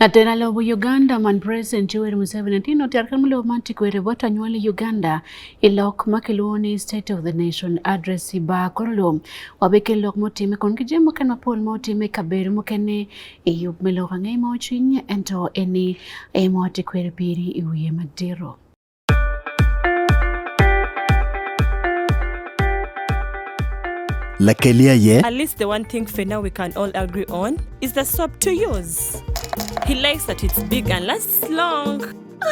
Na tena lobo Uganda man President Yoweri Museveni tino tiarkan mulo manti kwere bota nywali Uganda ilok makeloni State of the Nation address ba korlo wabeke lok motime kon kijemo kan mapol motime kaberu mokene eyub melo hangai mochinya ento eni emoti kwere piri iwiye madiro. At least the one thing for now we can all agree on is the soap to use. He likes that it's big and lasts long.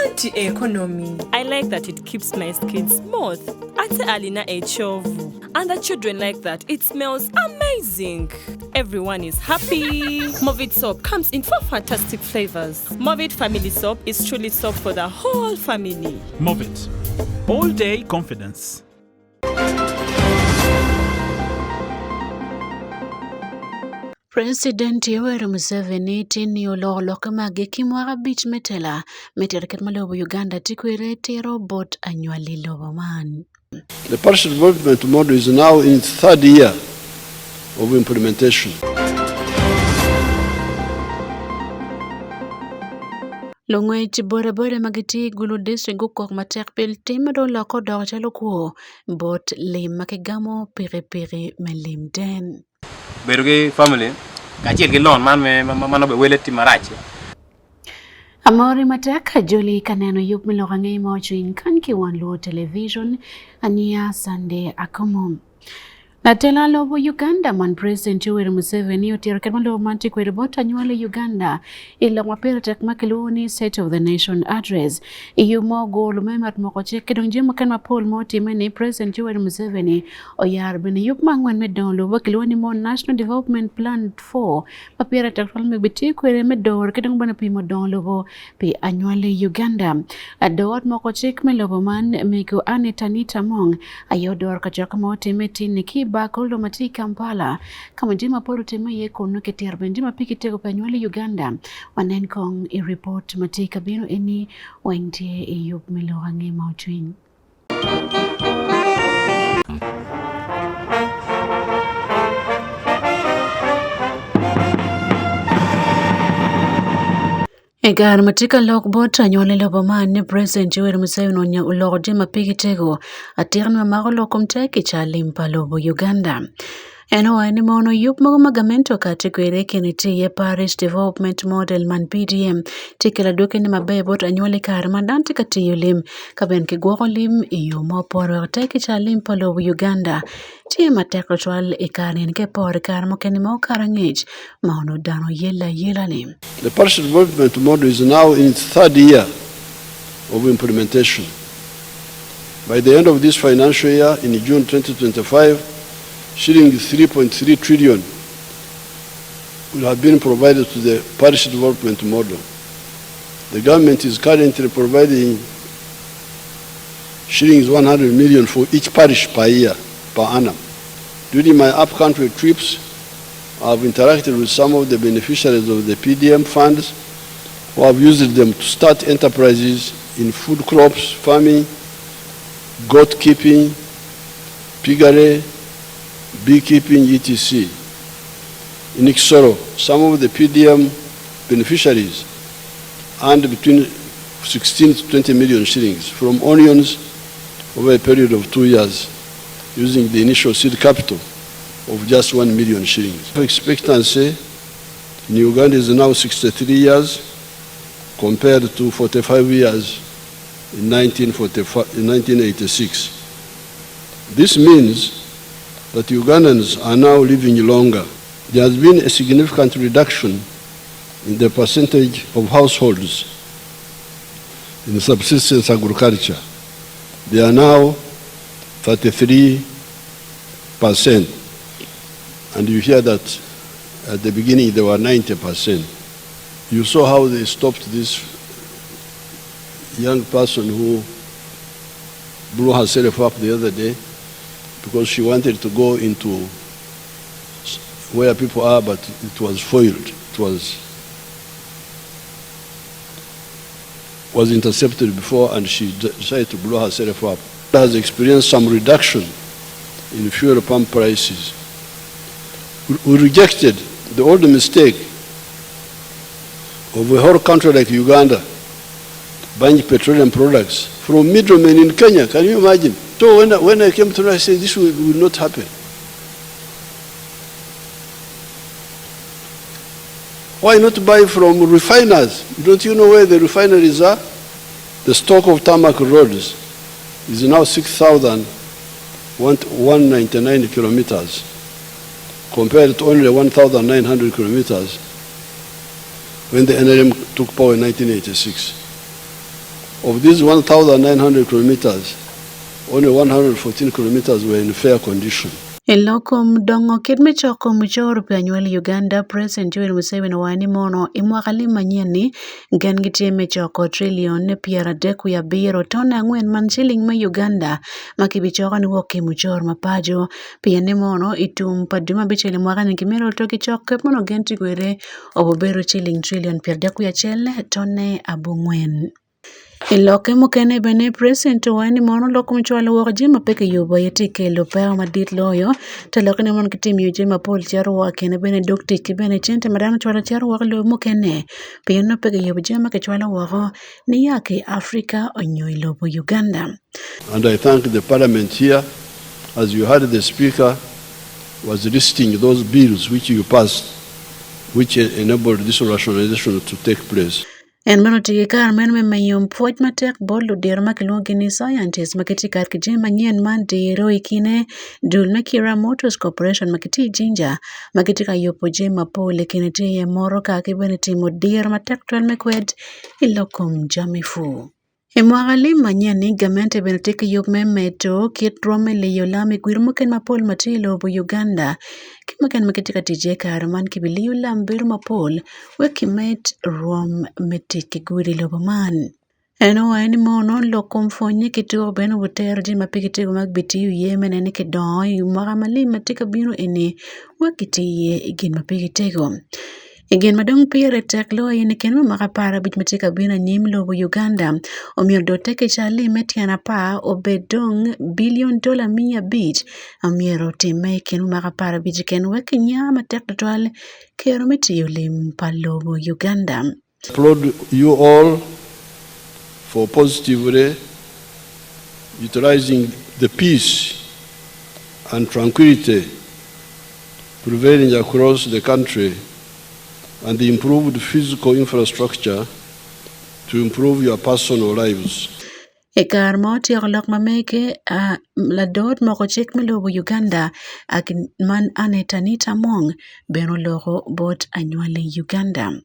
Anti-economy. I like that it keeps my skin smooth. Ate alina echovu. And the children like that. It smells amazing. Everyone is happy. Movit soap comes in 4 fantastic flavors. Movit family soap is truly soap for the whole family. Movit. All day confidence. President Yoweri Museveni tini ololo kama gekimwaga bich metela meterket malobo Uganda tikwere tero bot anywali lobo man. The partial development model is now in its 3rd year of implementation. Longwech bore magiti gulu district gukok matek pil timado lako dawa chalo kuo bot lim makigamo pire melim den. Beruge family kachiel gi lon man be weleti marache Amori mataka joli kaneno yup miloga ngai mochwin kanki Wan Luo television ania Sunday Akumu. Na tela lobo Uganda man President Yoweri Museveni otiarkan malo manti kwere bota nywale Uganda ila mapira tak makeloni State of the Nation address iyumo golu memat moko cheke dongje makan mapol moti meni President Yoweri Museveni oyar bene yup mangwan medon lobo keloni mo National Development Plan 4 mapira tak falme biti kwere medor kedong bana pimo don lobo pe anywale Uganda adot moko cheke melobo man meko Anita Mong ayodor kachaka moti meti niki bakolo mati Kampala kama njima polo tema ye kono keterbe njima piki tego panywali Uganda wanen kong i report mati kabino eni wengtie iyub milohange mautwin. Egar matika lok bota nyole lobo man ne President Yoweri Museveni onya uloko jema piki tego atirni mamako lokom teki cha limpa lobo Uganda. Eno ni mono yup mago magamento katekwere keniti ye Parish Development Model man PDM tikela doke ni mabe bot anywali kar mandanti katiyo lim kaben kigwoko lim iyo moporo teki cha limpa lobo Uganda tiye mateko chwal ikarin ke por kar mokeni mo karangich maono dano yela lim. The partial development model is now in its 3rd year of implementation. By the end of this financial year, in June 2025, shilling 3.3 trillion will have been provided to the parish development model. The government is currently providing shillings 100 million for each parish per year, per annum. During my up-country trips, I have interacted with some of the beneficiaries of the PDM funds who have used them to start enterprises in food crops, farming, goat keeping, piggery, beekeeping, etc. In Iksoro, some of the PDM beneficiaries earned between 16 to 20 million shillings from onions over a period of 2 years using the initial seed capital of just 1 million shillings. Expectancy in Uganda is now 63 years compared to 45 years in 1986. This means that Ugandans are now living longer. There has been a significant reduction in the percentage of households in subsistence agriculture. They are now 33%. And you hear that at the beginning they were 90%. You saw how they stopped this young person who blew herself up the other day because she wanted to go into where people are, but it was foiled. It was intercepted before, and she decided to blow herself up. Has experienced some reduction in fuel pump prices. We rejected the old mistake of a whole country like Uganda buying petroleum products from middlemen in Kenya. Can you imagine? So when I came to I said this will not happen. Why not buy from refiners? Don't you know where the refineries are? The stock of tarmac roads is now 6,199 kilometers compared to only 1,900 kilometers when the NRM took power in 1986. Of these 1,900 kilometers, only 114 kilometers were in fair condition. Ilokom dongo kidme choko mchoro pianyuel Uganda President Yoweri Museveni wani mono imwakali manyeni gen gitime choko trillion piera deku ya biro tona ngwen man shilling ma Uganda makibichoko ni woki mchoro mapajo piani mono itum paduma bichele mwakani kimero toki choko mono genti gwere obobero shilling trillion piera deku ya chele tone abungwen. Iloke mokene bene President wani mono loko mchwalo wako jima peke yubo yetike lupeo madit loyo taloke ne mono kitimi ujima pol charu wakene bene dokti kibene chente madano chwalo charu wako lo mokene piyano peke yubo jima ke chwalo wako ni yake Afrika onyo ilobo Uganda. And I thank the parliament here, as you heard the speaker was listing those bills which you passed which enabled this rationalization to take place. En mano tiki kar men me mayom poj matek bolu dero makiluongi ni scientist makiti kar kije manyen man dero ikine dul mekira Motors Corporation makiti jinja makiti ka yopo je mapole kine te ye moro ka kibene timo dero matek tuan mekwed ilokom jamifu. Imwakali manyeni gamente benetike yop memeto kitrome le yolami gwirmuken mapol matilo bo Uganda kimaken makitika tije kar man kibiliyo lambir mapol wekimet rom metike gwiri lobo man. Eno waini mono lokom fonye kitiko beno buter jima pikitiko magbitiyu yemen ene kedoi magamali matika bino ene wakitiye igin mapikitiko. Again, madong pire teklo yene kenma makapara bit matika bina nyim lobo Uganda omiyo do teke chali metiana pa obedong $1 billion bit amiero time kenma makapara bit ken weke nyama tek twal kero metiyo lim pa lobo Uganda. Applaud you all for positively utilizing the peace and tranquility prevailing across the country and the improved physical infrastructure to improve your personal lives. Ekar moti akolok mameke la dot moko chek melobo Uganda ak man anetanita mong beno loko bot anywale Uganda.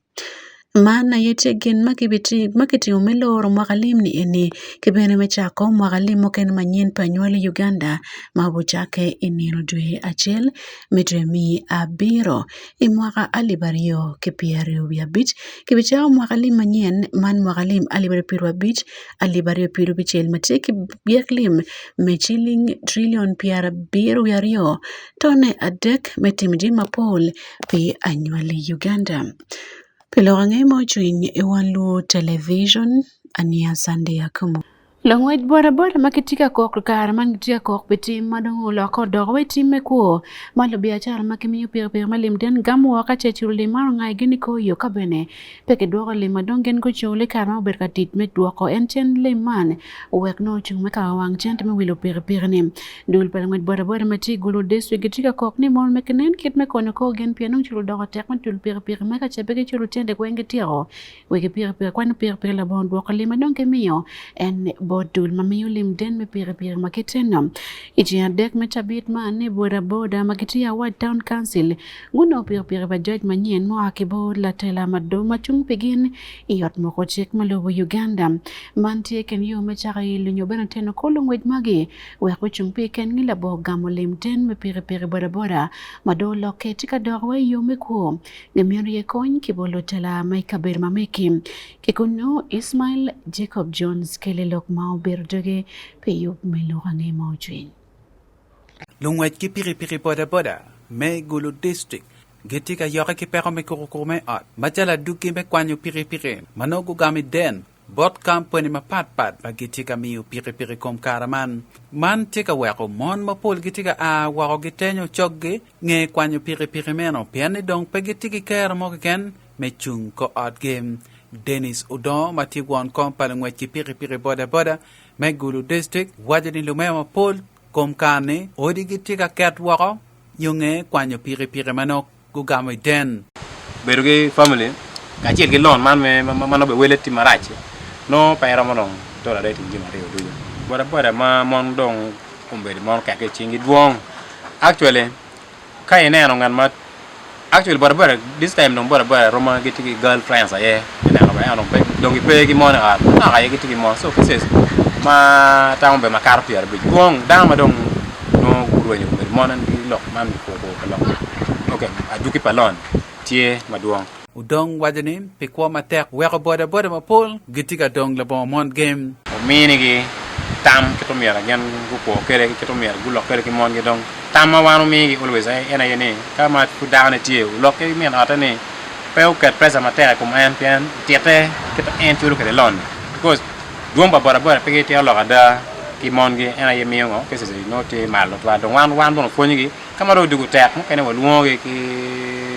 Mana yete gen makiti umeloro mwakalim ni eni kibene mechako mwakalim moken manyen panywale Uganda mabuchake iniro dwe achel medwe mi abiro imwaka alibario kepiario biabich kibichao mwakalim manyen man mwakalim alibario piru abich alibario piru bichel mateki biaklim mechiling trillion piara biru yario tone adek metimji mapol pi anywale Uganda. Pilorange mo chuin Wan Luo television ania Sunday Akumu. Longwet bora makitika kok kar mangitia kok betim madongo loko dogwe time ko malo biachara makimiyo pir malim den gamu wakache churuli maro ngai gini ko yo kabene peke dwoko le madongen ko chule kar ma berka tit me dwoko enchen le man wek no chung me ka wang chent me wilo pir ni dul pelngwet bora mati gulo desu gitika kok ni mon mekenen kit me kono ko gen pianong chulu doko tek man tul pir me ka chebeke chulu tende kwenge tiro weke pir kwano pir la bon dwoko le madonge miyo en bodul mamiyo lim den me pire makiteno iji adek me tabit mane boda makitia Ward Town Council nguno pire ba judge manyen mo akibo la tela madoma chung pegin iyot mo ko chek malobo Uganda mantie ken yo me chaka ilinyo bena teno kolong wed magi we ko chung pe ken ngila bo gamo lim den me pire boda madolo ketika dorwe yo me ko ngemiyo ye kon kibolo tela mai kaber mameki kikuno Ismail Jacob Jones kelelok mau berdoge peyup melorange maujuin. Lungwet ki piri boda me gulu district getika yoka ki pero me kurukume at majala duki me kwanyo piri manogu gami den bot company mapat bagitika miu piri kom karaman man tika weko mon mapol gitika wako gitenyo chogge nge kwanyo piri meno piani dong pegitiki kera mo ken me chung ko ot game Dennis Udon mati wan kom palangwe ki piri boda boda me Gulu district wajani lumema pol kom kane odi gitika kat wako yunge kwanyo piri manok gugamo den beru ge family ka chiel ge lon man me mano be weleti marache no pa era monong to la dai tingi mare odu boda ma mon dong kumbe mon ka ke chingi duong actually kai ne no ngan ma actually boda this time no boda roma get girlfriends aye ne no ba no pe dongi pe gi mon a na ga get gi mon so pieces ma tawo be ma carpier bi duong dama dong no guru ni be monan di lok man ko lok okay aduki palon tie maduong Udong wajani pe kwa matek weko boda ma pol gitika dong le bon mon game o mini gi tam ke to mera gen gu ko kere ke to mera gu lok kere ki mon gi dong tam ma wanu mi gi always ai ena yene kama ku down tie lok ke men ata ni pe o ket presa matek kum en pian tiete ke to en chulu ke lon because duong ba boda pe ke tie lok ada ki mon gi ena yemi ngo ke se no te mal lo twa dong wan don fo ni gi kama do dugu tek mo kene wo luo gi ki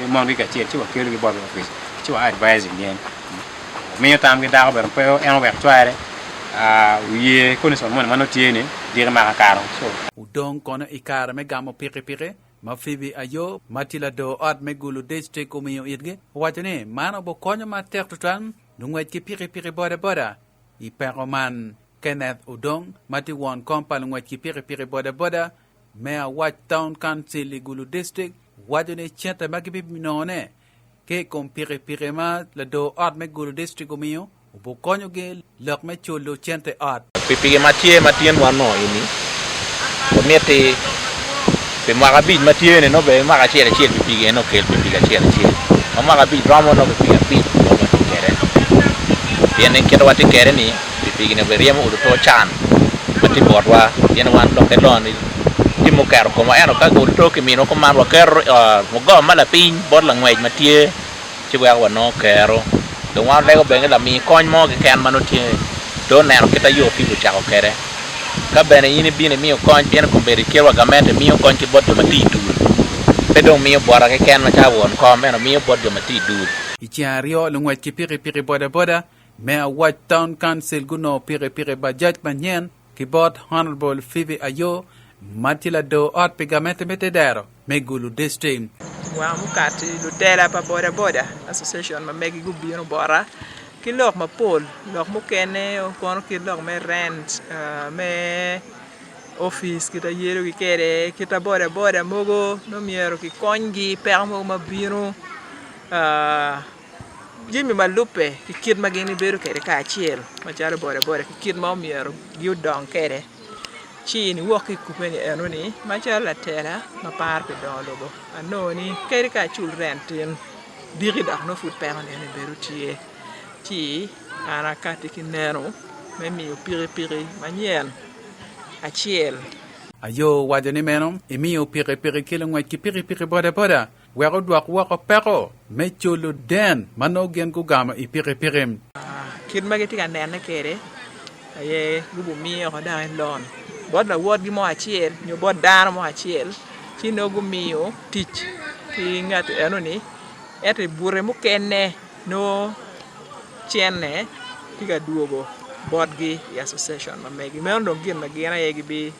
mon gi ka tie chi wa kere gi boda office chi wa advising yen mi tam gi da ba pe en wek twaere wiye kone son mon mano tiene dire ma karo so Udong kono ikara me gamo piri ma fibi ayo matila do ot me Gulu district umiyo idge wajani mano bo konyo ma tek tutan dungwe ki piri boda I peroman Kenneth Udong mati won kompal ngwe ki piri boda me a watch town council I Gulu district wajani chenta magibi minone ke kom piri ma la do ot me Gulu district umiyo ubo konyo ge lok me chulo chente ot Pipigi matien wano ini. Komete pe magabi matien no be maga chere pipigi no kel pipigi chere. Magabi drama no pipigi no kere. Tiene kero wati kere ni pipigi ne beriamo udo chan. Mati borwa tiene wan lo kelon di mo kero como eno ka go to ke mino ko marwa kero mo go mala pin bor la ngwej matie chiwa wano kero. Do wan lego benga la mi kon mo ke kan mano tie do neno kita yo fi chako kere ka bene yini bine mio kon pieno kumberi kirwa gamente mio kon ki bodo matitu pedo mio bora ke ken ma chawon ko meno mio bodo matitu Ichiario lungwet ki piri boda me a watch town council guno piri budget manyen ki bot honorable Phoebe Ayo matila do ot pigamente metedero me Gulu district wa mukati lutela pa boda association ma megi gubino bora ki lok ma pol lok mo kene o kono ki lok me rent me office kita yero ki kere kita boda mogo no miero ki kongi per mo ma biro Jimmy Malupe ki kid magini beru kere ka chiel ma charo boda ki kid ma miero gi don kere chi ni woki kupeni eno ni ma charo la tela ma par pe don logo anoni kere ka chul rentin diri dak no fut per ne beru tie chi ana kati ki nero me mi piri manyen achiel Ayo wajani menom imi piri kilo ngwet ki piri boda wero duak wako pero me chulo den mano gen gugama I piri kid mageti kan ne kere aye gubu mi ko da lon bod la wod gi mo achiel nyo bod dar mo achiel chi no gu miyo tich ki ngat eno ni ete bure mu kenne no chenne tiga duogo bod gi association ma megi me ondo gin magina yegi bi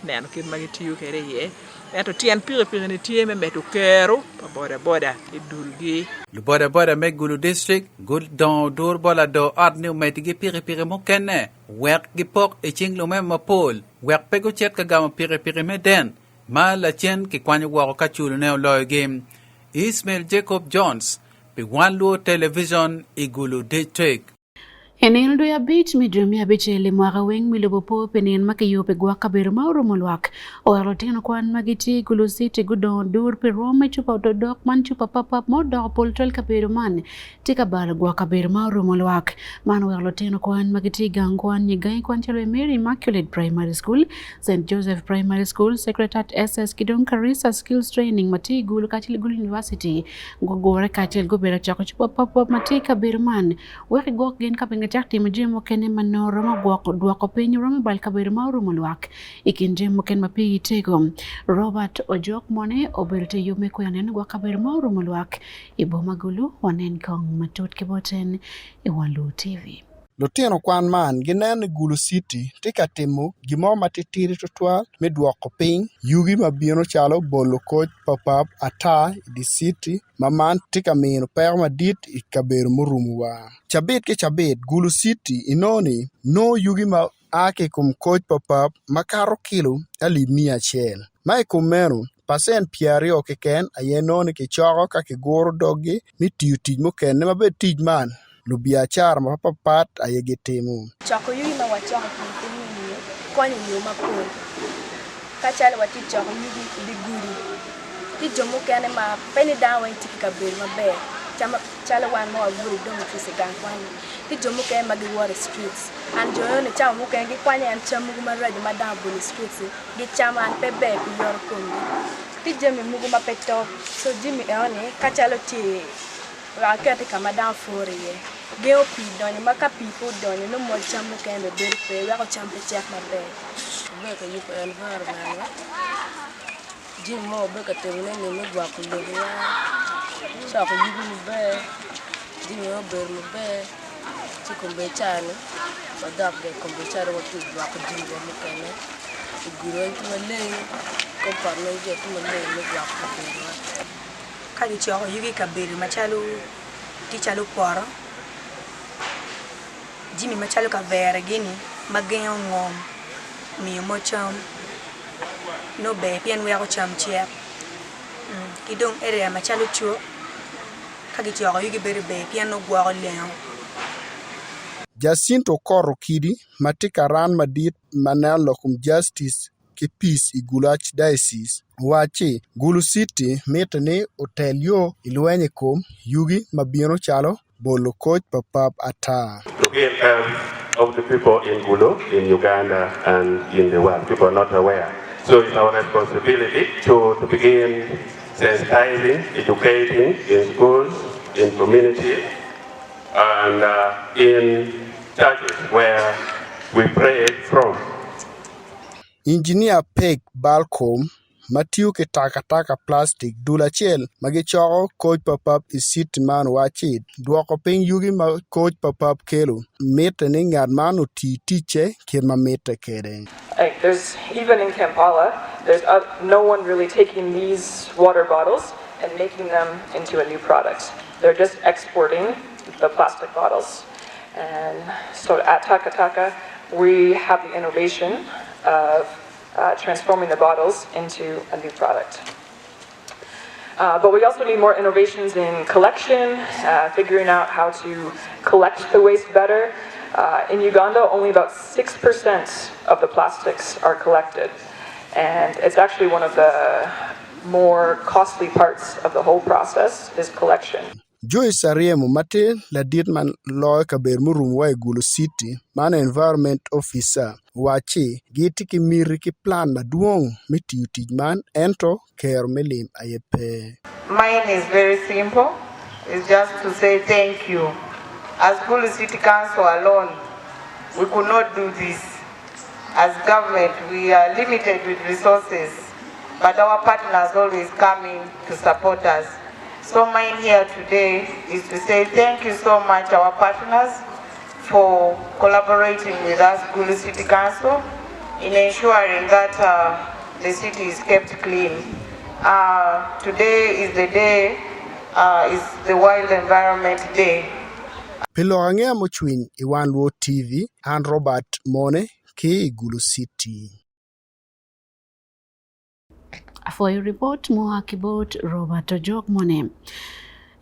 neno kid magi tiyo kere ye eto tien piri ni tie me meto kero pa boda idulgi Lu boda me Gulu district gul don dur bola do ot new metigi piri mo kenne wek gi pok e ching lu me ma pol wek pego chet ka gama piri me den ma la chen ki kwanyo wako ka chulo ne lo game Ismail Jacob Jones pe Wan Luo television I Gulu district Enel do ya beach midrum ya beach le mwaka weng milobopo penen makayo pe gwa kabir mauro molwak o aroteno kwan magiti Gulu city gudon dur pe roma chupa dodok man chupa papa modo poltrel kabir man tika bar gwa kabir mauro molwak man o aroteno kwan magiti gangwan nyigai kwan chalo Mary Immaculate Primary School St Joseph Primary School Secretariat SS Kidong Karisa Skills Training mati Gulu Kachil Gulu University gogore kachil gobera chako chupa papa mati kabir man wek gok gen kapenge chak timo jemo kene manoro magwako duoko piny romo bal kabir mauru luak ikin jemo ken mapi tego Robert Ojok mone obelte yume kuyanen gwa kabir mauru luak ibo magulu wanen kong matut kiboten Wan Luo TV. Lutino kwan man ginen Gulu City tika timo gimo matitiri tutwal midwoko piny yugi mabino chalo bolo koch papap ata di city maman tika mino pek madit ikaberu murumu wa. Chabit ke chabit Gulu City inoni no yugi ma ake kum koch papap makaro kilo 100. Mai kumenu pasen piario keken ayenoni ke choko ka kigoro dogi mi tiyo tij moken mabe tij man. Lubiachara mapapat ayegitimo. Choko yugi ma wachoko kini konyo yo mapol. Kachale wati choko yugi diguri. Ti jomo kene ma peni dawa tiki kabel maber. Chale wan mo aburi domo kisi gankwana. Ti jomo kene magi water streets. And joyo ni chama muke ngi kwanya an chamu kuma raji madam buli streets. Gi chama an pebe pi yor kumbi. Ti jemi mugu mapeto. So jimi eone kachalo ti rakete kama down for ye. Geo pi donye maka people donye no mo chamu kende beri pe wako champe check maber. Beka yuko environment. Jim mo beka temune ni mugwa kulogia. Chako yuko mbe. Jim mo ber mbe. Chikumbe chane. Badak de kumbe chane watu wako jim mukene. Iguro ntumale. Komparno je tumale mugwa kulogia. Kadi choko yugi kabiri machalo tichalo poro jimi machalo ka vera gini mageo ngom mi mocham no be pian we ko cham chia kidong area machalo chuo kagi choko yugi beri be pian no gwa leo Jacinto Koro Kidi matika ran madit manalo kum justice ki peace igulach diocese wachi Gulu City metane hotel yo ilwenye kum yugi mabino chalo bolo coach papap ata. To gain health of the people in Gulu, in Uganda and in the world, people are not aware. So it's our responsibility to begin sensitizing, educating in schools, in community, and in churches where we pray from. Engineer Peg Balcom Matthew ke taka plastic dula chel magi choko coach papap isit man wachi duoko piny yugi ma coach papap kelo mete ni ngad man uti tiche kirma mete kere. Like there's even in Kampala, there's no one really taking these water bottles and making them into a new product. They're just exporting the plastic bottles. And so at Taka, we have the innovation of transforming the bottles into a new product. But we also need more innovations in collection, figuring out how to collect the waste better. In Uganda, only about 6% of the plastics are collected. And it's actually one of the more costly parts of the whole process is collection. Joyce Ariemo mate la Dietman Loy Kaber Murum wa Gulu City, man environment officer, wachi giti ki miri ki plan maduong miti utijman ento care melim ayepe. Mine is very simple. It's just to say thank you. As Gulu City Council alone, we could not do this. As government, we are limited with resources, but our partners always coming to support us. So mine here today is to say thank you so much our partners for collaborating with us, Gulu City Council, in ensuring that the city is kept clean. Today is the day, is the Wild Environment Day. Pilorangea mochwin Wan Luo TV and Robert Mone ki Gulu City. For a report, more about Robert Ojok Mone.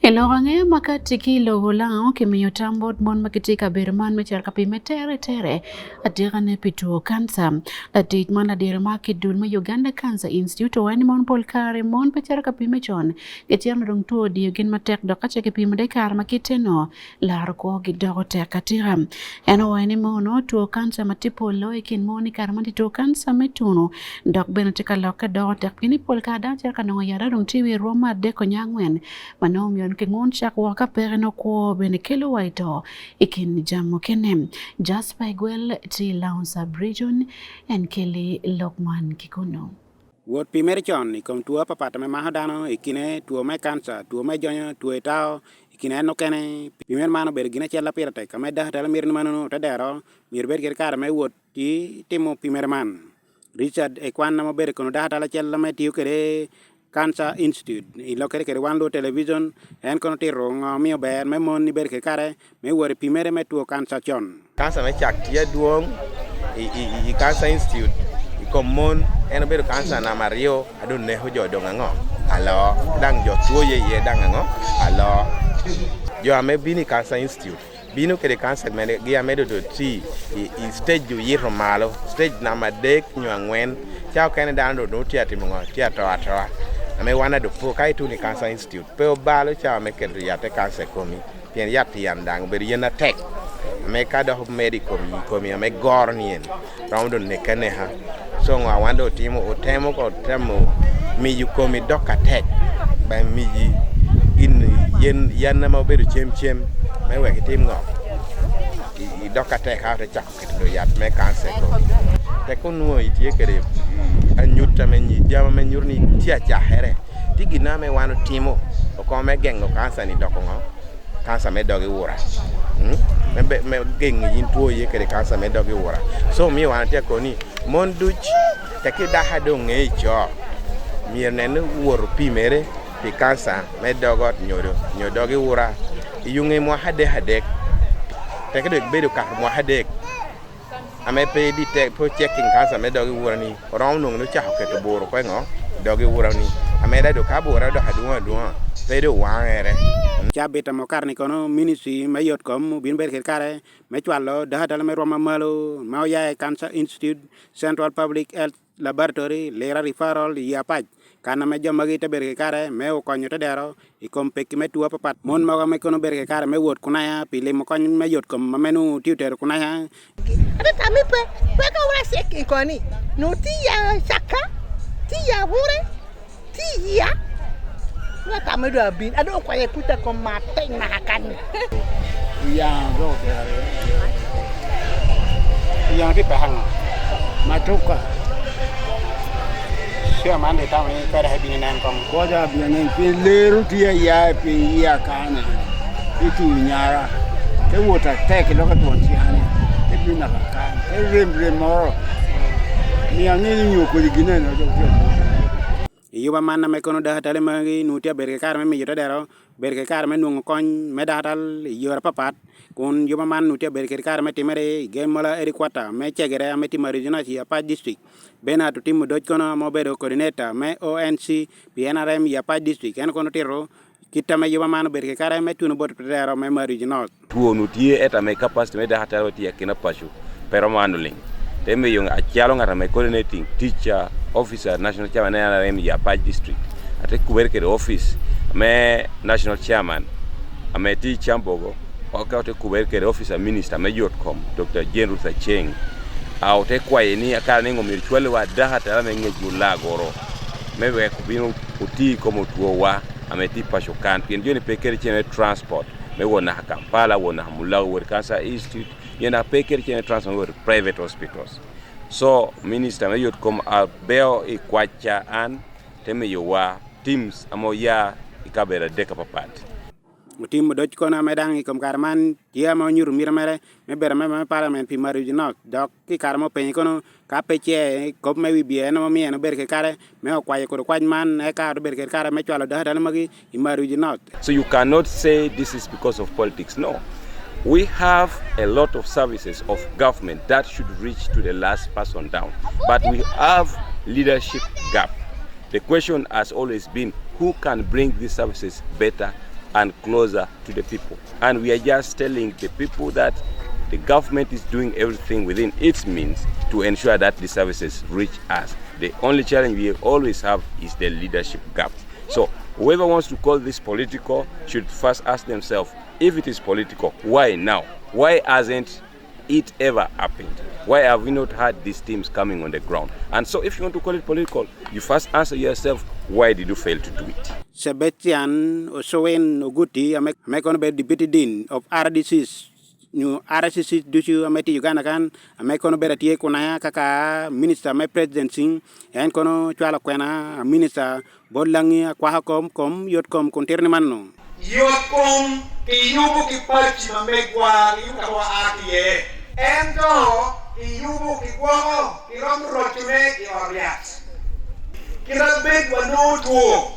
Ilorange makati kilo wulao kimiyotambot mon makitika birman mechar kapime tere adira ne pitu kansa la ditman adira makidul ma Uganda Cancer Institute wani mon polkare mon pechar kapime chon getiam rung tuo diogin matek dokache kipime de kar makiteno lar ko gidogo tekatira eno wani mono tuo kansa matipo lo ikin moni karmati tuo kansa metuno dok benatika loka dogo tek pini polkada cher kanongo yara rung tiwi roma de konyangwen manom yon kengon chak waka pereno ko bene kelo waito ikin jamo kenem Jasper Gwel ti Launsa Bridgon and Kelly Lokman Kikuno. Wot pimer chon ikom tuo papata me mahadano ikine tuo me kansa tuo me jonyo tuo etao ikine no kene pimer mano ber gina chela pirate kame dah tala mir mano te dero mir ber ger kar me wot ti timo pimer man Richard ekwan na ber kono dah tala chela me tiu kere Cancer Institute i lokere kere Wan Luo television en kono ti rongo mio ber me mon ni ber ke kare me wore pimere me tuo kansa chon kansa me chak tie duong i Cancer Institute common en bedo kansa na mario adun ne ho jodo ngo alo dang jo tuo ye dang ngo alo jo ame bini Cancer Institute bino kede cancer me gi amedo to ti i stage ju yiro malo stage number 3 nyo angwen chao kene dando no ti atimo ngo ti ato ame wana do po kai tu ni Cancer Institute pe obalo chao me kede yate cancer komi pien yati yandang be yena tek ame kada ho medical komi ame gornien round ne kene ha so I want to timo o temo ko temo mi yu komi doka tek ba mi in yen na mo bedo chem me we kitim ngo I doka tek ha te chak do yat me cancer ko te ko nuo itie kere anyuta me ni jama me nyurni tia cha here tigi na me wano timo o ko me gengo cancer ni doko ngo cancer me dogi wura me geng yin tuo ye kere cancer me dogi wura so mi wan te ko ni monduch te ke da ha do nge cho mi ne no wor pimere ti cancer me dogot nyodo gi wura yunge mo hade te ke be do ka mo hade ame pe di te po checking cancer me dogi wura ni ron no cha ke to boro ko ngo dogi wura ni ame da do ka boro do haduwa pe do wangere cha beta mo karni kono ministry me yot kom bin ber kare me chwalo da dal me roma malo ma ya Cancer Institute Central Public Health Laboratory lera referral ya paj kana me joma gi te ber kare me o konyo te dero I kom pek me tuwa papat mon ma me kono ber kare me wot kuna ya pile mo konyo me yot kom ma menu tutor kuna ya ada kami pe ka wala sek koni no ti ya saka ti ya wure ti ya na kami do bin ado kwa ye kuta ko mateng na hakan yang ro yang di pahang matuka sia man de taw ni ka da bin nan kom ko da bin nan pe leru ti ya pe ya kana itu nyara te wota tek lo ka ton ti ani te bin na ka te rembre mo ni ani ni ko di gina no jo yuba man na me kono da tale magi nutia berke kar me yota dero berke kar me nungo kon me datal yora papat kun yuba man nutia berke kar me timere gemola eri kwata me chegere me timari jina ci apa district bena to timu doj kono mo bedo coordinator me ONC PNRM ya pa district en kono tiro kita me yuba man berke kar me tunu bot dero me mari jina tuo nutie eta me capacity me da hatalo ti akina pashu pero mandoling teme yung achalo ngara me coordinating teacher officer national chairman NRM ya Paj district ate kuberke office me national chairman ame ti chambogo oka te kuberke officer minister me yotcom Dr. Jane Ruth Acheng au te kwaye ni akara ningo mirchwele wa daha tala me ngejula goro me we kubino uti komo tuwa ame ti pasho kan pien joni pekere chene transport me wona Kampala wona Mulago wor Cancer Institute yena pekere chene transport wor private hospitals so minister me yot kom a beo I kwacha an teme yo wa teams amo ya ikabera deka papat tim doj kono me dang ikom karman tia mo nyuru mirmere me bera me parliament pi maru jinok dok ki karmo pe kono ka peche kop me wibie no mi no berke kare me o kwaye ko kwaj man e ka do berke kare me chwalo da dal magi I maru jinok so you cannot say this is because of politics no. We have a lot of services of government that should reach to the last person down. But we have leadership gap. The question has always been who can bring these services better and closer to the people. And we are just telling the people that the government is doing everything within its means to ensure that the services reach us. The only challenge we always have is the leadership gap. So whoever wants to call this political should first ask themselves, if it is political, why now? Why hasn't it ever happened? Why have we not had these teams coming on the ground? And so if you want to call it political, you first answer yourself, Why did you fail to do it? Sebastian Osowen Oguti, I'm going to be deputy dean of RDCs. New RDCs duchu ameti Uganda kan I'm going to be atie kunaya kaka minister my presidency and kono chwala kwena minister bodlangi kwa kom yot kom konterni manno. Yot kom ki yubu ki pachi mamegwa yuka wa atie. Ento ki yubu ki guamo ki rom rochune ki oriat. Kirabet wa no tuo.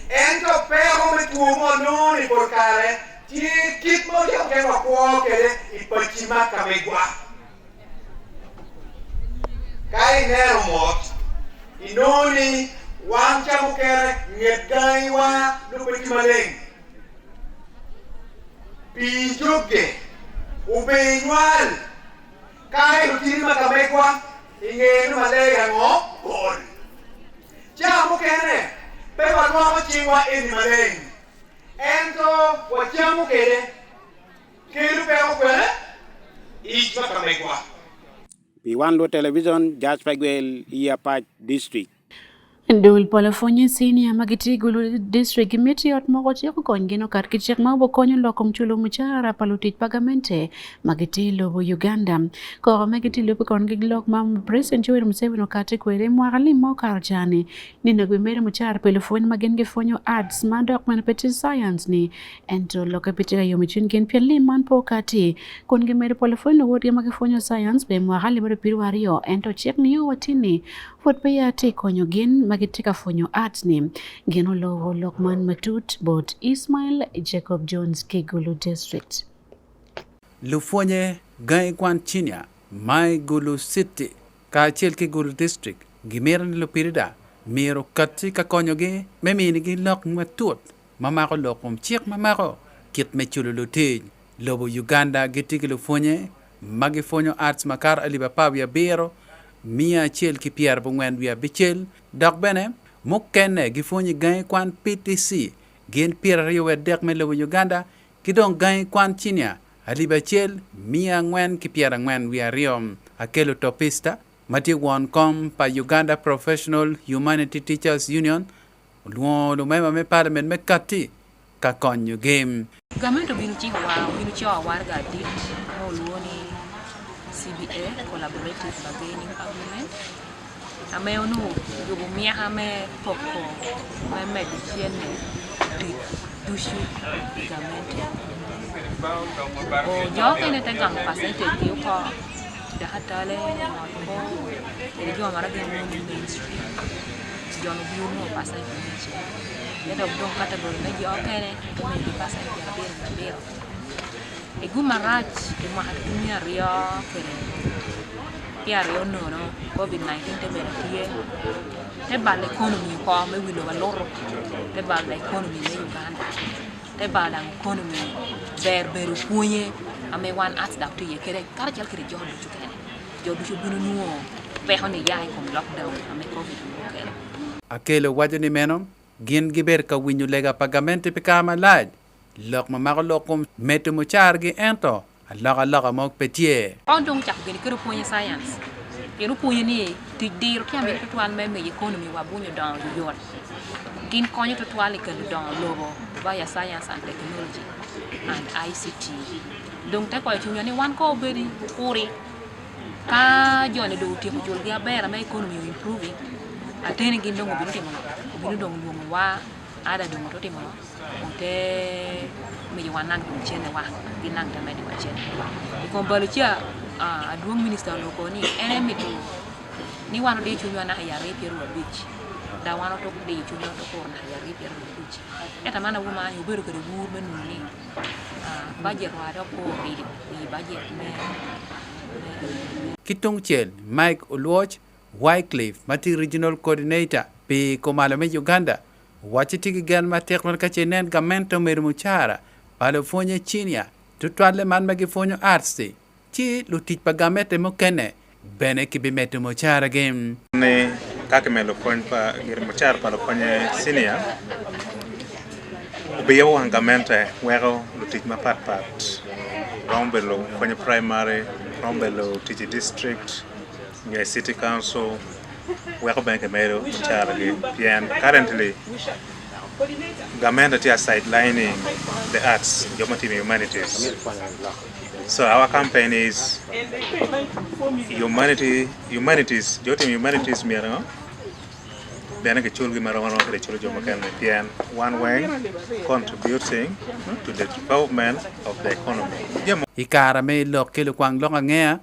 Ento pero me tuo mo no ni porcare. Ti kit mo yo ke wa ko kere I pachima kamegwa. Kai nero mot. Inoni wan chamu kere nyegai wa no pachima leng. Pi joge ube nyual. Kai utiri kamegwa ingenu malega ngo bol. Chamu kere pero no chingwa eni maleng. Ento wachamu kere kilu pero kwele ichwa kamegwa. Wan Luo television Judge Pagwell Iapach district. Dul Polofonye senior magiti gulu district imiti ot mogo chiko kongino kar kichek mabo konyo lokom chulo muchara palutit pagamente magiti lobo Uganda ko magiti lobo kongi lok mam president Yoweri Museveni okate kwere mwagali mo karjani ni nagwimere muchara pelofoni magenge fonyo ads madok man peti science ni ento loka pitika yomichin gen peli man po kati kongi mere polofoni wodi magifonyo science be mwagali bado pirwario ento chek ni yo watini fot pe ya te konyo gen magitika fonyo art ni geno logo Lokman Matut bot Ismail Jacob Jones Kigulu district Lufonye gai kwan chinya mai Gulu city ka chel Kigulu district gimeran lupirida miro kati ka konyo ge memini gi Lok Matut mamako lokom chik mamako kit me chululu tej lobo Uganda gitiki lufonye magifonyo arts makar aliba pawya bero Mia chel ki Pierre Bungwen via bichel dok bene mukene gifonyi gai kwan PTC gen Pierre Riwe dek me lobo Uganda kidong gai kwan chinya aliba chel Mia ngwen ki Pierre ngwen via riom akelo topista mati won kom pa Uganda Professional Humanity Teachers Union luo lo mema me parliament me kati ka konyo game Gamento binu chi wa warga dit mo luoni CBA collaborative bargaining agreement ame onu yugo mia ame poko me dichiene di dushu gamente o joke ne tegam pasente dio ko da hatale mo e jo mara ge mo mainstream jono biu no pasente ne do don category ne joke ne me di pasente biro e gumarach e mahatumia rio kere ya rio no COVID-19 te bere tie te bal economy ko me wilo valoro te bal economy ne Uganda te bal economy beru punye ame wan at da to ye kere kar jal kere jodu chu binu nuo pe honi yai kom lockdown ame COVID kere akelo wajoni menom gin giber ka winyu lega pagamente pikama laj Lok mamako lokom metu muchargi ento alaga mok petie on dong chak geni kero punye science kero punye ni ti dir kya me toal me economy wa bunyo dans le yor gin konyo to toal ke dans lobo via science and technology and ICT donc te ko chunya ni wan ko beri puri ka jone do ti ko jol ga bera me economy improving atene gin dong binu dong wa ada dong to timo ote me yawanan ko chene wa ginang ta me di wa chene ko balucha adwong minister loko ni enemy to ni wano de chunya na ya repair wa beach da wano to de chunya to ko na ya repair wa beach eta mana wuma yo beru ko de bur men ni budget wa do ko di budget me Kitong Chel Mike Olwoch Wycliffe Mati Regional Coordinator pe Komalame Uganda Wachitiki gan ma teknon ka chenen gamento mermuchara palofonye chinia tutwale man magifonyo artsi chi lutit pagamete mokene bene kibimete muchara game ne kake melo fon pa muchara palofonye senior ubiyo wangamente wero lutit ma pat rombelo fonye primary rombelo tiji district nye city council we ko bank mero charge pian currently government is sidelining the arts humanities. So our campaign is humanities mero then ke chulgi marawana ke chulo jomo kan pian one way contributing to the development of the economy. Ikara me lokelo kwang longa ngea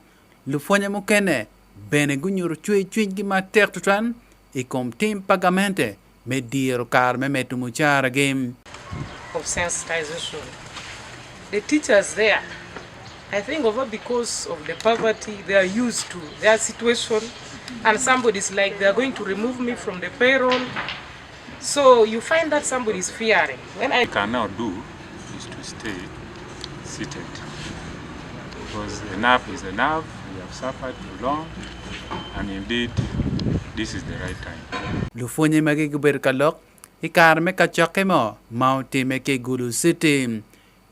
lu fonya mukene bene gunyuru chui gi mater tutran e com tim pagamente me diro karme metu muchara game of sensitization. The teachers there, I think over because of the poverty they are used to their situation, and somebody's like they're going to remove me from the payroll, so you find that somebody is fearing. When I can now do is to stay seated, because enough is enough. We have suffered too long, and indeed this is the right time. Lufonye magi guber kalok ikarme kachakemo Mountie Meke Gulu City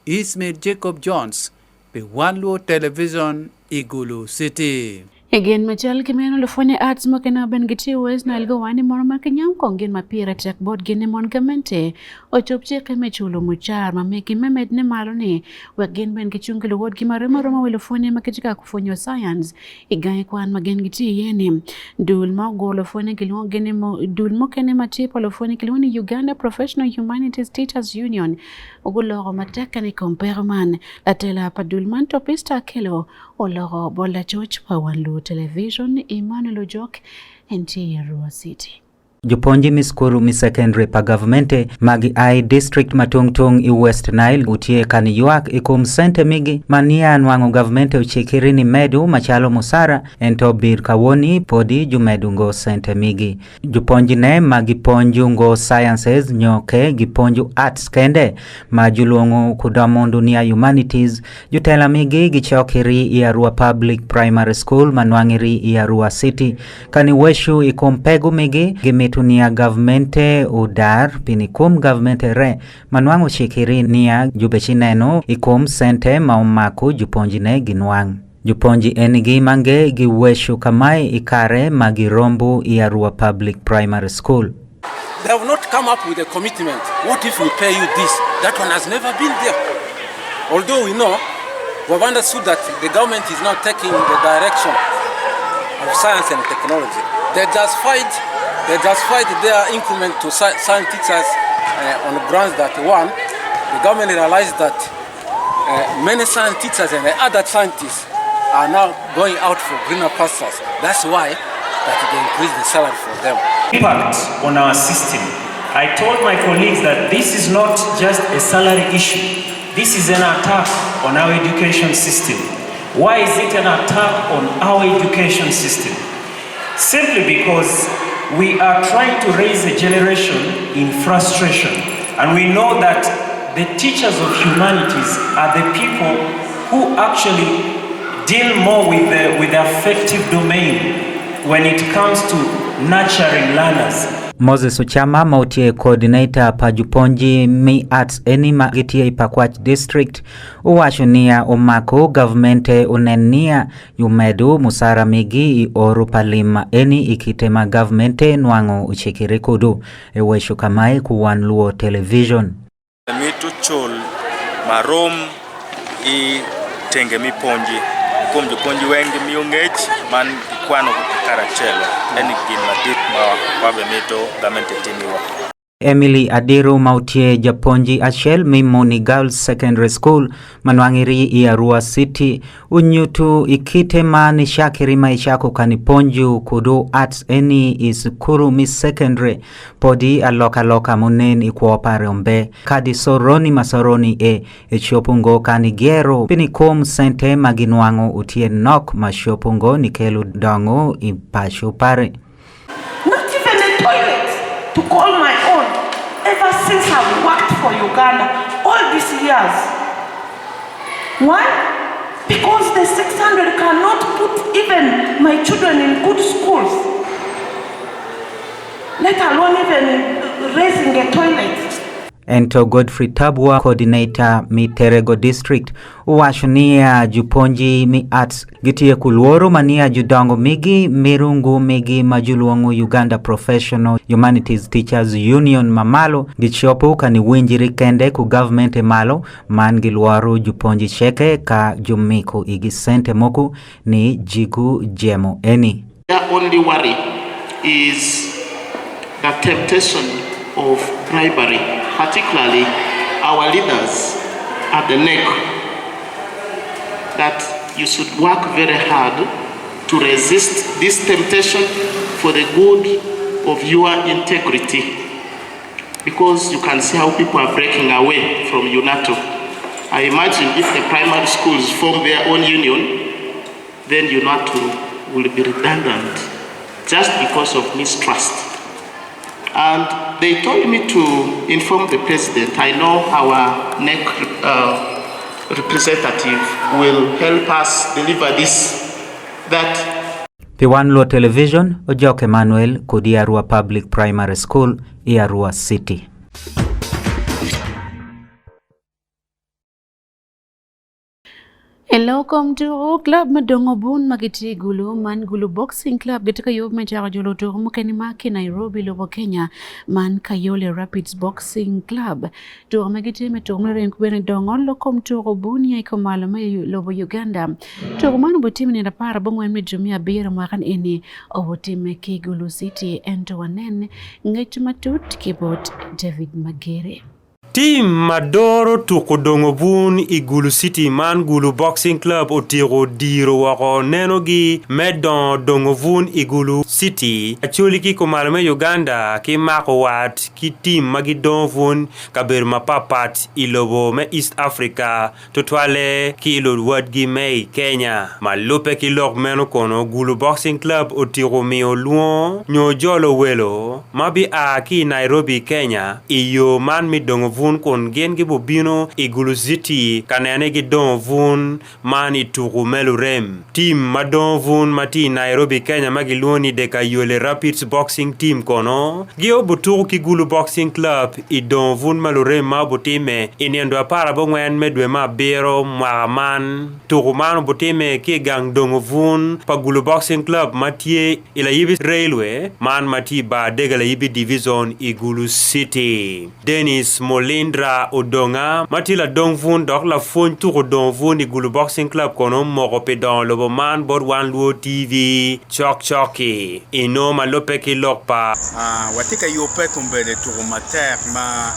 Ismail Jacob Jones pe Wan Luo Television Igulu City. Again, machal kimeno lufone arts makena ben giti wes na ilgo wani moroma kenyam kongen mapira tek board gene mon kamente o chopche keme chulo muchar mameki memed ne malone wagen ben gichungelo wod gimaremo roma welofone maketika kufonyo science igaye kwan magen giti yene dul ma golo fone kilon gene mo dul mo kene matipo lofone kilon Uganda Professional Humanities Teachers Union ogulo mateka ni comparman latela padulman topista kelo oloro bola George pa Wan Luo Television Emmanuel Ojok NTA Rua City. Juponji miskuru mi secondary pa governmente magi I district matungtung i West Nile utie kan yuak ikum sente migi mania nwangu governmente uchikirini medu machalo musara ento bir kawoni podi jumedu ngo sente migi. Juponji ne magi ponju ngo sciences nyoke giponju arts kende majulungu kudamu dunia humanities jutela migi gichokiri i Arua Public Primary School manwangiri i Arua City kani weshu ikumpegu migi gimitu nia governmente udar pinikum governmente re manwangu shikiri nia jubechineno ikum sente maumaku juponjine ginwang. Juponji enigi mange giweshu kamai ikare magirombu i Arua Public Primary School. They have not come up with a commitment. What if we pay you this? That one has never been there. Although we know, we have understood that the government is now taking the direction of science and technology. They justified their increment to science teachers on the grounds that one, the government realized that many science teachers and the other scientists are now going out for greener pastures. That's why that they increase the salary for them. Impact on our system. I told my colleagues that this is not just a salary issue. This is an attack on our education system. Why is it an attack on our education system? Simply because we are trying to raise a generation in frustration. And we know that the teachers of humanities are the people who actually deal more with the affective domain when it comes to nurturing learners. Moses Uchama mautie coordinator pa Juponji mi arts eni magitie Ipakwach district uwashunia umako governmente unenia yumedu musara migi i oru palima eni ikitema governmente nwango uchikiri kudu eweshu kamai ku Wan Luo Television. Mitu chul marom i tenge mi ponji kum Juponji wengi miungech man kwano karachelo eni gin madit ma wabe mito government timiwa. Emily Adiru mautie Japonji Ashel Mimoni Girls Secondary School manwangiri i Arua City unyutu ikite mani shakiri maishako kaniponju kudu arts eni isukuru Miss Secondary podi aloka munen ikuopare ombe kadi soroni masoroni chopungo kanigero pinikum sente maginwango utie nok mashopungo nikelu dongo ipashu pare. Not even a toilet to call my own ever since I've worked for Uganda all these years. Why? Because the 600 cannot put even my children in good schools, let alone even raising a toilet. Ento Godfrey Tabwa, coordinator mi Terego District, uwashunia juponji mi arts gitie kulworo mania judongo migi mirungu migi majuluongo Uganda Professional Humanities Teachers Union mamalo gichopo kani winjiri kende ku government malo man gilwaro juponji sheke ka jumiko igi sente moku ni jigu jemo eni. Their only worry is the temptation of bribery, particularly our leaders at the neck, that you should work very hard to resist this temptation for the good of your integrity, because you can see how people are breaking away from UNATO. I imagine if the primary schools form their own union, then UNATO will be redundant just because of mistrust. And they told me to inform the president. I know our NEC representative will help us deliver this. That Wan Luo Television, Ojok Emmanuel, Kudi Arua Public Primary School, Arua City. Hello, come to club madongo bun magiti gulu man gulu boxing club getika yob mejara jolo to mukeni maki Nairobi lobo Kenya man Kayole Rapids Boxing Club to magiti metongre nkubene dongo lo kom to bun ya ikomalo me lobo Uganda to man botimi ni rapara bongo en mejumia bira mwakan eni obotime ki gulu city ento wanen ngetu matut kibot David Magere. Team Madoro Tukodongo Bun Igulu City Man Gulu Boxing Club Otiro Diro Wako Nenogi Medon Dongovun Igulu City Achuli ki kumalame Uganda ki mako wat ki team Magidon Vun Kabir Mapapat Ilobo me East Africa Totwale ki ilo wadgi mei Kenya Malupe ki lok meno kono Gulu Boxing Club Otiro Mio Luon Nyo Jolo Welo Mabi a ki Nairobi Kenya Iyo man mi Dongovun kon gen gi bobino Igulu City kanene gi don vun mani turumelu rem team madon vun mati Nairobi Kenya magiloni de Kayole Rapids Boxing Team kono gi obutur ki Gulu Boxing Club I don vun malurem mabotime inendo para bongwen medwe ma bero maraman turuman botime ki gang don vun pa Gulu Boxing Club matie ila yibi railway man mati ba degala yibi division Igulu City Dennis Molindra Odonga Matila Dongvun dok la fon tour Dongvun Igulu Boxing Club kono morope dans le man bod Wan Luo TV chok choki ino malope ki lokpa watika yope kumbele tour mater ma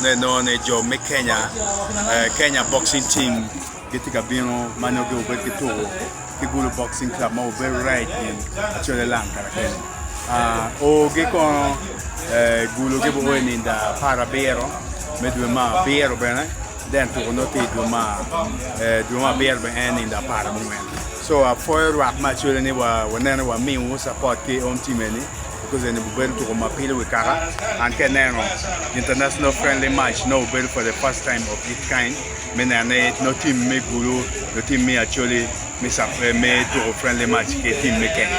ne non e jo me Kenya boxing team getika bino manoge obeki tour Igulu Boxing Club ma very right in chole lanka o gikono Gulu gebo weni da parabero medwe ma bero bene den to noti do ma bero bene in da para moment so a foil rock match ni wa wanena wa mi wo support ke on team ni because ni bubel to ma pile we kara and keneno international friendly match no bel for the first time of its kind menane no team me Gulu no team me actually me to friendly match ke team me ken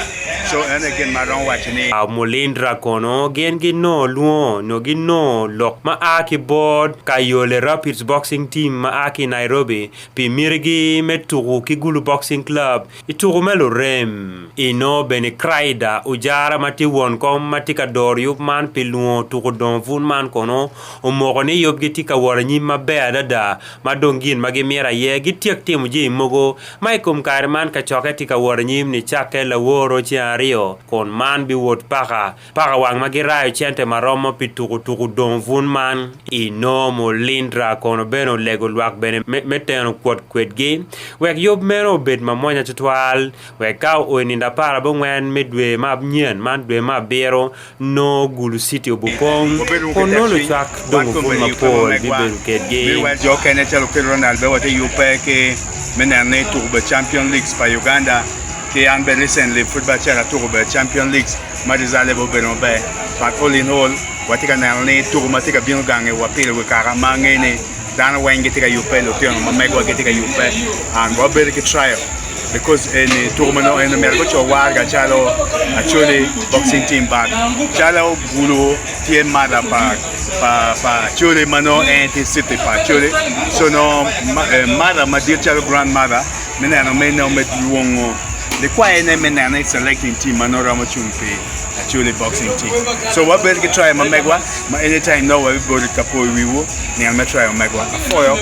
so and again ma don watch ni Molindra kono gen gi no luo no gi no lok ma aki board Kayole Rapids Boxing Team ma aki Nairobi pi mirgi meturu ki Gulu Boxing Club ituru melo rem ino bene kraida ujara mati won kom mati ka dor yup man pi luo turu don vun man kono o mogoni yob gi tika warani ma beada da ma dongin ma gi mera ye gi tiek timu ji mogo mai kum karman ka choketi ka warani ni chake la woro chi ario kon man bi wot para wang magirayo chente maromo pituru don vun man ino Molindra kono beno lego lwak bene meteno kwot kwetgi wek yob meno bed mamonya tutwal wek ka oninda para bongwen medwe mab nyen man dwe mabero no Gulu City obupong kono lo chak don vun mapol bibelu ketgi we jo kene chalo ke Ronald be wote yupe ke menane turbo Champion League pa Uganda ke an be recently football chara turbo Champion League madizale bo benombe but all in all watika na ne turbo tika bino gange wapile we kara mangene dana wenge tika yupe lo teno mamego tika yupe and wo be ke trial because in tournament in America cho warga chalo actually boxing team back chalo Gulu tien mada pa pa chole mano city pa chole so no mother my dear child grandmother menano met wongo the quiet menano selecting team mano ramachumpe chole boxing team so what better get try magwa ma anytime no everybody kapo wiwo ni am try magwa foyo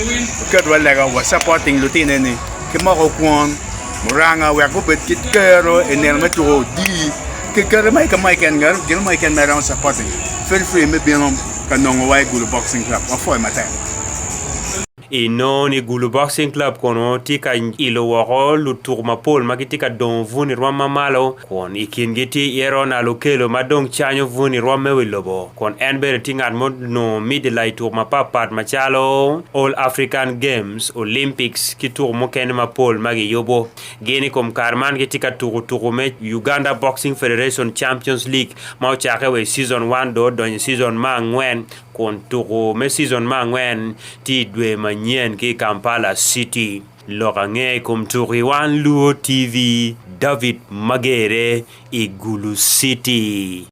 because well like was supporting lutine ni kemako kwon muranga we go bet kit kero enel meto di kekere mai kan gar gel mai kan around supporting feel free me bien kanongo wai gulu boxing club foyo matin Inoni gulu boxing club kono tika ilo wako luturma pol magitika don vuni rwama malo kon ikingiti yero na lokelo madong chanyo vuni rwame wilobo kon enbere tingat mod no midilai turma papat machalo All African Games Olympics kiturmo kenema pol magi yobo geni kom karman gitika turume Uganda Boxing Federation Champions League mau chake season 1 do don season ma ngwen kon turu me season ma ngwen ti dwe manyen ki Kampala City lorange kom turi Wan Luo TV David Magere Igulu City.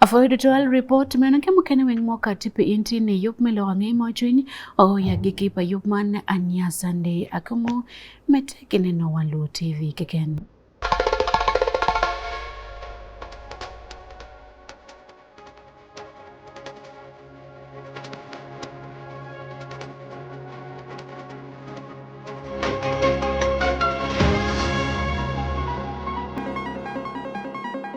For editorial report, menake mukene weng moka tipe inti ne yup melo ngai mo chini o ya giki pa yup man anya Sunday Akumu mete kene no Wan Luo TV keken.